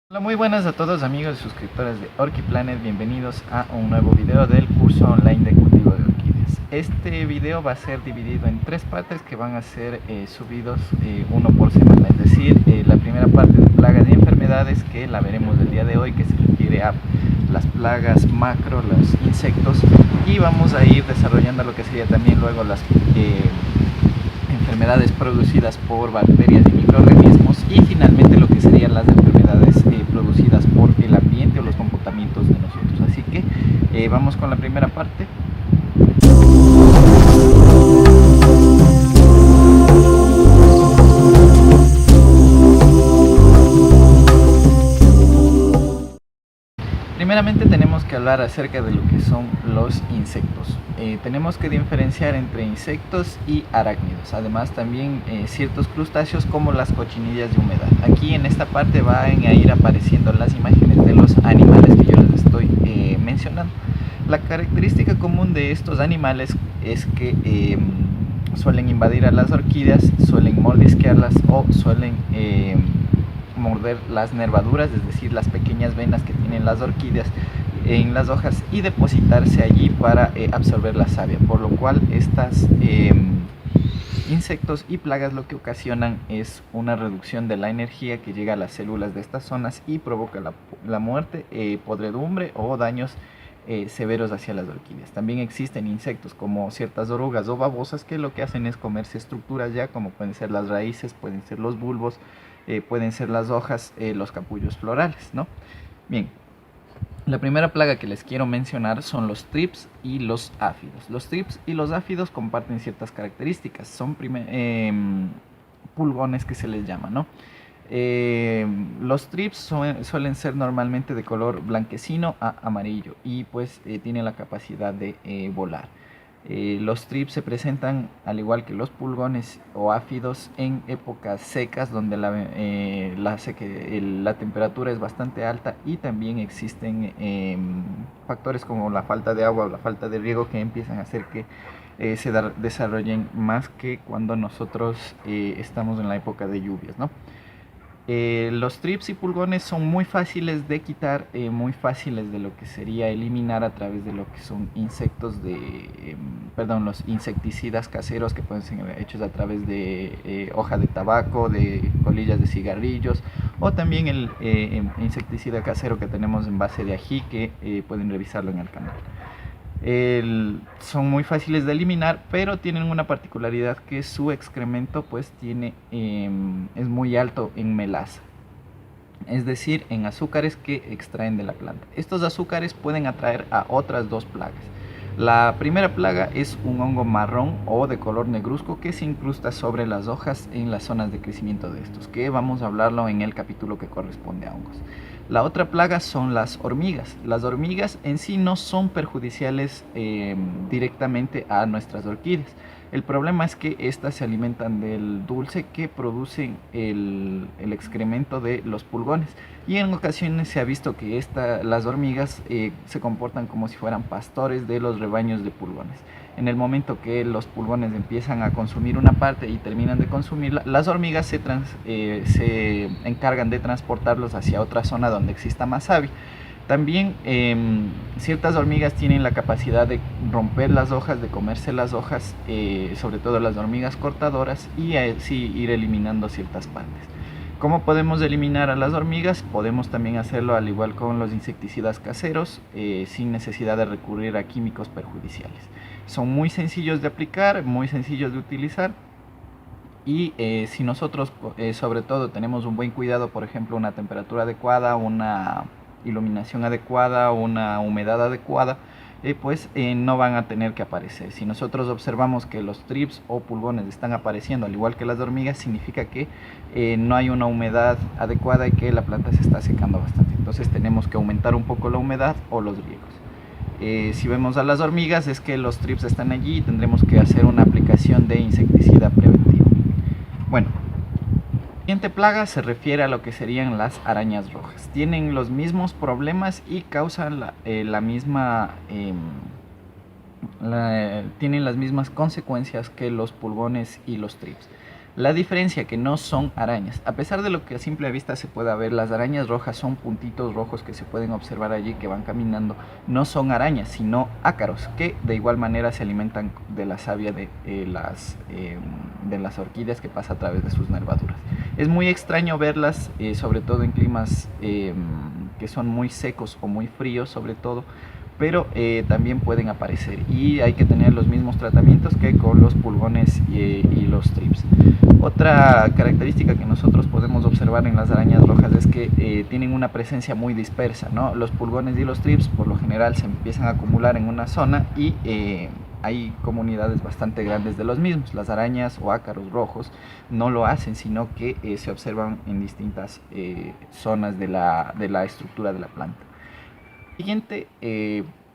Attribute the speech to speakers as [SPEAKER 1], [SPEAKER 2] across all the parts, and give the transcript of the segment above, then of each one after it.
[SPEAKER 1] Hola, muy buenas a todos amigos y suscriptores de Orquiplanet, bienvenidos a un nuevo video del curso online de cultivo de orquídeas. Este video va a ser dividido en tres partes que van a ser subidos uno por semana, es decir, la primera parte de plagas y enfermedades, que la veremos el día de hoy, que se refiere a las plagas macro, los insectos, y vamos a ir desarrollando lo que sería también luego las enfermedades producidas por bacterias y microorganismos, y finalmente lo que serían las enfermedades producidas por el ambiente o los comportamientos de nosotros. Así que vamos con la primera parte. Primeramente tenemos que hablar acerca de lo que son los insectos. Tenemos que diferenciar entre insectos y arácnidos, además también ciertos crustáceos como las cochinillas de humedad. Aquí en esta parte van a ir apareciendo las imágenes de los animales que yo les estoy mencionando. La característica común de estos animales es que suelen invadir a las orquídeas, suelen mordisquearlas o suelen morder las nervaduras, es decir, las pequeñas venas que tienen las orquídeas en las hojas, y depositarse allí para absorber la savia, por lo cual estas insectos y plagas lo que ocasionan es una reducción de la energía que llega a las células de estas zonas y provoca la muerte, podredumbre o daños severos hacia las orquídeas. También existen insectos como ciertas orugas o babosas que lo que hacen es comerse estructuras ya, como pueden ser las raíces, pueden ser los bulbos, pueden ser las hojas, los capullos florales, ¿no? Bien, la primera plaga que les quiero mencionar son los thrips y los áfidos. Los thrips y los áfidos comparten ciertas características, son pulgones que se les llama, ¿no? Los thrips suelen ser normalmente de color blanquecino a amarillo y pues tienen la capacidad de volar. Los thrips se presentan al igual que los pulgones o áfidos en épocas secas donde la temperatura es bastante alta, y también existen factores como la falta de agua o la falta de riego que empiezan a hacer que se desarrollen más que cuando nosotros estamos en la época de lluvias, ¿no? Los thrips y pulgones son muy fáciles de quitar, muy fáciles de lo que sería eliminar a través de lo que son insectos los insecticidas caseros, que pueden ser hechos a través de hoja de tabaco, de colillas de cigarrillos, o también el insecticida casero que tenemos en base de ají, que pueden revisarlo en el canal. Son muy fáciles de eliminar, pero tienen una particularidad, que su excremento pues es muy alto en melaza, es decir, en azúcares que extraen de la planta. Estos azúcares pueden atraer a otras dos plagas. La primera plaga es un hongo marrón o de color negruzco que se incrusta sobre las hojas en las zonas de crecimiento de estos, que vamos a hablarlo en el capítulo que corresponde a hongos. La otra plaga son las hormigas. Las hormigas en sí no son perjudiciales directamente a nuestras orquídeas. El problema es que estas se alimentan del dulce que producen el excremento de los pulgones, y en ocasiones se ha visto que las hormigas se comportan como si fueran pastores de los rebaños de pulgones. En el momento que los pulgones empiezan a consumir una parte y terminan de consumirla, las hormigas se encargan de transportarlos hacia otra zona donde exista más savia. También ciertas hormigas tienen la capacidad de romper las hojas, de comerse las hojas, sobre todo las hormigas cortadoras, y así ir eliminando ciertas partes. ¿Cómo podemos eliminar a las hormigas? Podemos también hacerlo al igual con los insecticidas caseros, sin necesidad de recurrir a químicos perjudiciales. Son muy sencillos de aplicar, muy sencillos de utilizar, y si nosotros sobre todo tenemos un buen cuidado, por ejemplo una temperatura adecuada, una iluminación adecuada, una humedad adecuada, pues no van a tener que aparecer. Si nosotros observamos que los thrips o pulgones están apareciendo al igual que las hormigas, significa que no hay una humedad adecuada y que la planta se está secando bastante. Entonces tenemos que aumentar un poco la humedad o los riegos. Si vemos a las hormigas, es que los thrips están allí y tendremos que hacer una aplicación de insecticida preventivo. Bueno, la siguiente plaga se refiere a lo que serían las arañas rojas. Tienen los mismos problemas y causan tienen las mismas consecuencias que los pulgones y los thrips. La diferencia que no son arañas, a pesar de lo que a simple vista se pueda ver, las arañas rojas son puntitos rojos que se pueden observar allí que van caminando, no son arañas sino ácaros que de igual manera se alimentan de la savia de las orquídeas que pasa a través de sus nervaduras. Es muy extraño verlas, sobre todo en climas que son muy secos o muy fríos sobre todo, pero también pueden aparecer y hay que tener los mismos tratamientos que con los pulgones y los thrips. Otra característica que nosotros podemos observar en las arañas rojas es que tienen una presencia muy dispersa, ¿no? Los pulgones y los thrips por lo general se empiezan a acumular en una zona y hay comunidades bastante grandes de los mismos. Las arañas o ácaros rojos no lo hacen, sino que se observan en distintas zonas de la estructura de la planta. Siguiente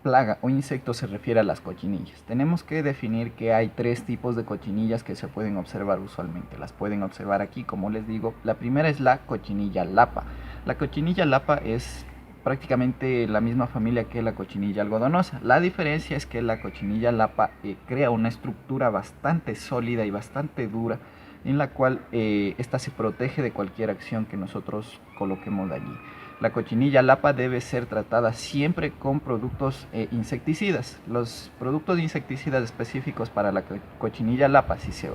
[SPEAKER 1] plaga o insecto se refiere a las cochinillas. Tenemos que definir que hay tres tipos de cochinillas que se pueden observar usualmente. Las pueden observar aquí, como les digo. La primera es la cochinilla lapa. La cochinilla lapa es prácticamente la misma familia que la cochinilla algodonosa. La diferencia es que la cochinilla lapa crea una estructura bastante sólida y bastante dura en la cual esta se protege de cualquier acción que nosotros coloquemos allí. La cochinilla lapa debe ser tratada siempre con productos insecticidas. Los productos insecticidas específicos para la cochinilla lapa, si se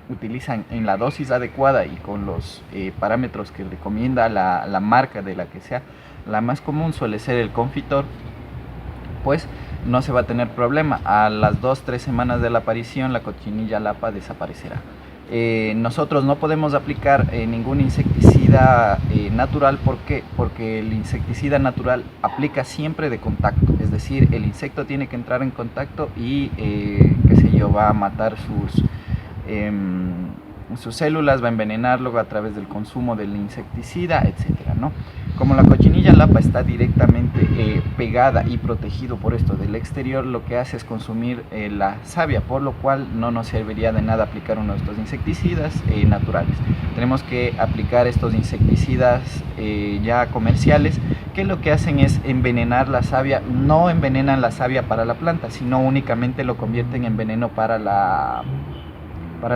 [SPEAKER 1] utilizan en la dosis adecuada y con los parámetros que recomienda la marca de la que sea, la más común suele ser el Confitor, pues no se va a tener problema. A las 2-3 semanas de la aparición la cochinilla lapa desaparecerá. Nosotros no podemos aplicar ningún insecticida natural. ¿Por qué? Porque el insecticida natural aplica siempre de contacto, es decir, el insecto tiene que entrar en contacto y qué sé yo, va a matar sus células, va a envenenarlo a través del consumo del insecticida, etcétera, ¿no? Como la cochinilla lapa está directamente pegada y protegido por esto del exterior, lo que hace es consumir la savia, por lo cual no nos serviría de nada aplicar uno de estos insecticidas naturales. Tenemos que aplicar estos insecticidas ya comerciales, que lo que hacen es envenenar la savia. No envenenan la savia para la planta, sino únicamente lo convierten en veneno para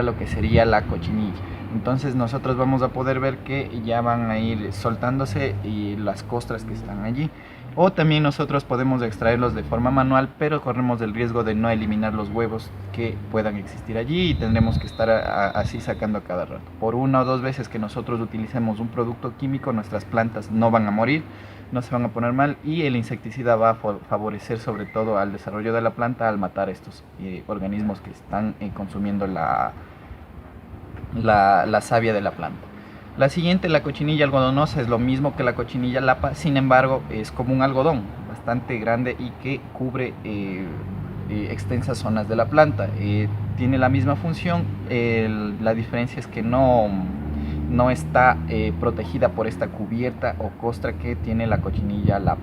[SPEAKER 1] lo que sería la cochinilla. Entonces nosotros vamos a poder ver que ya van a ir soltándose y las costras que están allí. O también nosotros podemos extraerlos de forma manual, pero corremos el riesgo de no eliminar los huevos que puedan existir allí y tendremos que estar así sacando a cada rato. Por 1 o 2 veces que nosotros utilicemos un producto químico, nuestras plantas no van a morir, no se van a poner mal y el insecticida va a favorecer sobre todo al desarrollo de la planta al matar estos organismos que están consumiendo la savia de la planta. La siguiente, la cochinilla algodonosa, es lo mismo que la cochinilla lapa, sin embargo es como un algodón bastante grande y que cubre extensas zonas de la planta. Tiene la misma función, la diferencia es que no está protegida por esta cubierta o costra que tiene la cochinilla lapa.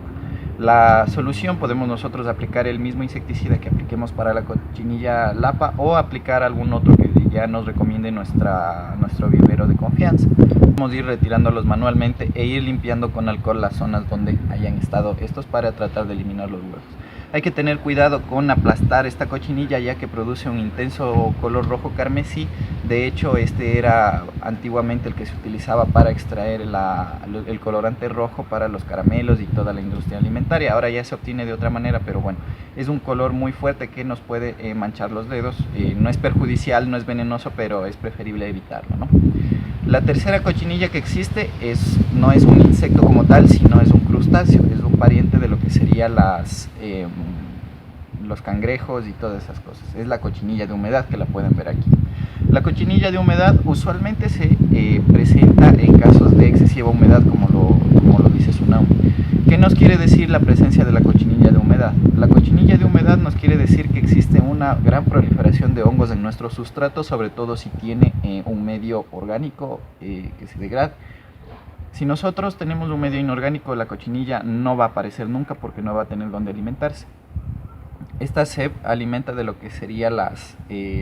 [SPEAKER 1] La solución, podemos nosotros aplicar el mismo insecticida que apliquemos para la cochinilla lapa o aplicar algún otro que ya nos recomiende nuestro vivero de confianza. Podemos ir retirándolos manualmente e ir limpiando con alcohol las zonas donde hayan estado estos para tratar de eliminar los huevos. Hay que tener cuidado con aplastar esta cochinilla, ya que produce un intenso color rojo carmesí. De hecho, este era antiguamente el que se utilizaba para extraer el colorante rojo para los caramelos y toda la industria alimentaria. Ahora ya se obtiene de otra manera, pero bueno, es un color muy fuerte que nos puede manchar los dedos. No es perjudicial, no es venenoso, pero es preferible evitarlo, ¿no? La tercera cochinilla que existe no es un insecto como tal, sino es un crustáceo, es un pariente de lo que serían los cangrejos y todas esas cosas. Es la cochinilla de humedad, que la pueden ver aquí. La cochinilla de humedad usualmente se presenta en casos de excesiva humedad, como lo dice su nombre. ¿Qué nos quiere decir la presencia de la cochinilla de humedad? La cochinilla de humedad nos quiere decir que existe una gran proliferación de hongos en nuestro sustrato, sobre todo si tiene un medio orgánico que se degrade. Si nosotros tenemos un medio inorgánico, la cochinilla no va a aparecer nunca porque no va a tener donde alimentarse. Esta se alimenta de lo que serían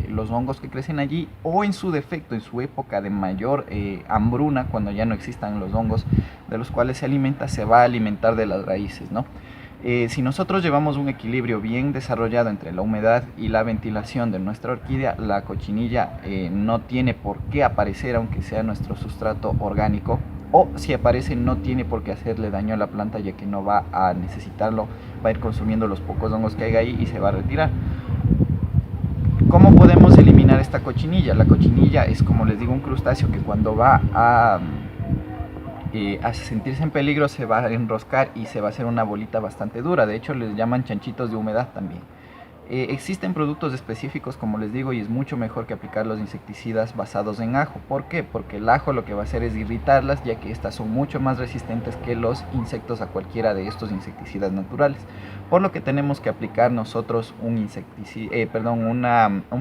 [SPEAKER 1] los hongos que crecen allí, o en su defecto, en su época de mayor hambruna, cuando ya no existan los hongos de los cuales se alimenta, se va a alimentar de las raíces, ¿no? Si nosotros llevamos un equilibrio bien desarrollado entre la humedad y la ventilación de nuestra orquídea, la cochinilla no tiene por qué aparecer, aunque sea nuestro sustrato orgánico, o si aparece no tiene por qué hacerle daño a la planta, ya que no va a necesitarlo, va a ir consumiendo los pocos hongos que hay ahí y se va a retirar. ¿Cómo podemos eliminar esta cochinilla? La cochinilla es, como les digo, un crustáceo que cuando va a sentirse en peligro se va a enroscar y se va a hacer una bolita bastante dura. De hecho, les llaman chanchitos de humedad también. Existen productos específicos, como les digo, y es mucho mejor que aplicar los insecticidas basados en ajo. ¿Por qué? Porque el ajo lo que va a hacer es irritarlas, ya que estas son mucho más resistentes que los insectos a cualquiera de estos insecticidas naturales. Por lo que tenemos que aplicar nosotros un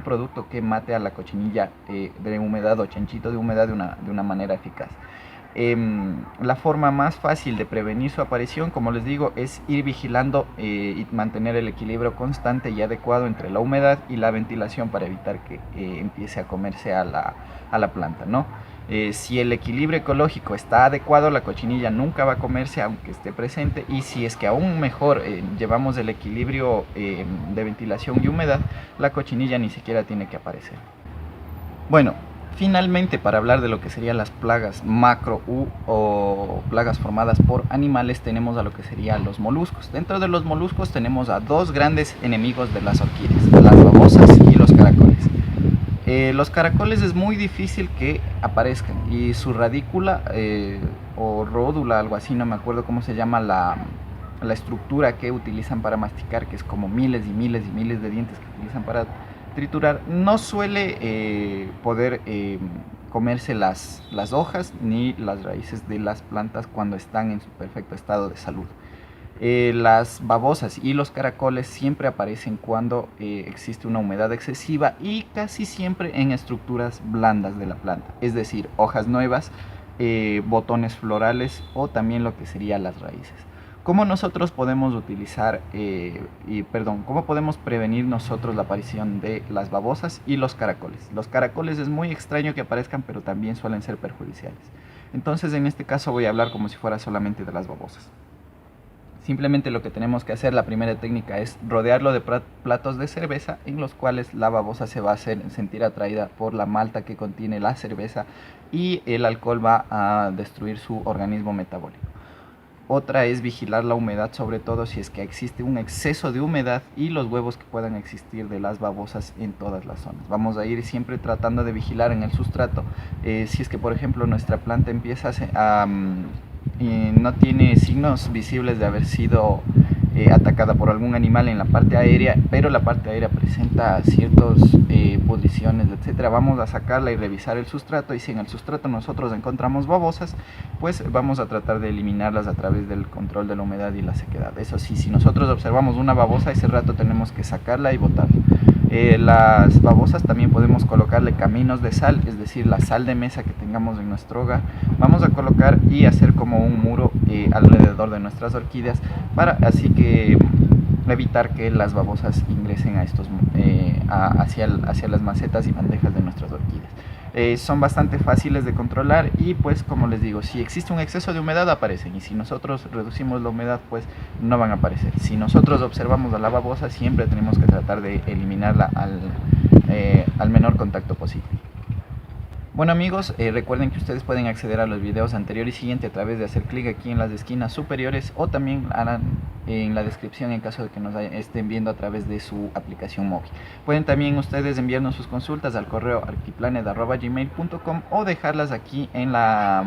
[SPEAKER 1] producto que mate a la cochinilla de humedad o chanchito de humedad de una manera eficaz. La forma más fácil de prevenir su aparición, como les digo, es ir vigilando y mantener el equilibrio constante y adecuado entre la humedad y la ventilación para evitar que empiece a comerse a la planta, ¿no? Si el equilibrio ecológico está adecuado, la cochinilla nunca va a comerse aunque esté presente, y si es que aún mejor llevamos el equilibrio de ventilación y humedad, la cochinilla ni siquiera tiene que aparecer. Bueno, finalmente, para hablar de lo que serían las plagas macro o plagas formadas por animales, tenemos a lo que serían los moluscos. Dentro de los moluscos tenemos a dos grandes enemigos de las orquídeas: las babosas y los caracoles. Los caracoles es muy difícil que aparezcan, y su radícula o ródula, algo así, no me acuerdo cómo se llama la estructura que utilizan para masticar, que es como miles y miles y miles de dientes que utilizan para triturar, no suele poder comerse las hojas ni las raíces de las plantas cuando están en su perfecto estado de salud. Las babosas y los caracoles siempre aparecen cuando existe una humedad excesiva, y casi siempre en estructuras blandas de la planta, es decir, hojas nuevas, botones florales o también lo que serían las raíces. ¿Cómo nosotros podemos cómo podemos prevenir nosotros la aparición de las babosas y los caracoles? Los caracoles es muy extraño que aparezcan, pero también suelen ser perjudiciales. Entonces, en este caso voy a hablar como si fuera solamente de las babosas. Simplemente lo que tenemos que hacer, la primera técnica, es rodearlo de platos de cerveza en los cuales la babosa se va a sentir atraída por la malta que contiene la cerveza, y el alcohol va a destruir su organismo metabólico. Otra es vigilar la humedad, sobre todo si es que existe un exceso de humedad, y los huevos que puedan existir de las babosas en todas las zonas. Vamos a ir siempre tratando de vigilar en el sustrato. Si es que, por ejemplo, nuestra planta empieza no tiene signos visibles de haber sido atacada por algún animal en la parte aérea, pero la parte aérea presenta ciertas pudriciones, etcétera, vamos a sacarla y revisar el sustrato, y si en el sustrato nosotros encontramos babosas, pues vamos a tratar de eliminarlas a través del control de la humedad y la sequedad. Eso sí, si nosotros observamos una babosa, ese rato tenemos que sacarla y botarla. Las babosas también podemos colocarle caminos de sal, es decir, la sal de mesa que tengamos en nuestro hogar, vamos a colocar y hacer como un muro alrededor de nuestras orquídeas, para así que evitar que las babosas ingresen hacia las macetas y bandejas de nuestras orquídeas. Son bastante fáciles de controlar, y pues, como les digo, si existe un exceso de humedad aparecen, y si nosotros reducimos la humedad, pues no van a aparecer. Si nosotros observamos a la babosa, siempre tenemos que tratar de eliminarla al menor contacto posible. Bueno, amigos, recuerden que ustedes pueden acceder a los videos anterior y siguiente a través de hacer clic aquí en las esquinas superiores, o también harán en la descripción en caso de que nos estén viendo a través de su aplicación móvil. Pueden también ustedes enviarnos sus consultas al correo arquiplanet@gmail.com, o dejarlas aquí en la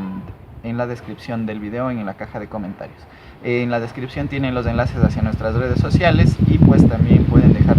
[SPEAKER 1] descripción del video, en la caja de comentarios. En la descripción tienen los enlaces hacia nuestras redes sociales, y pues también pueden dejar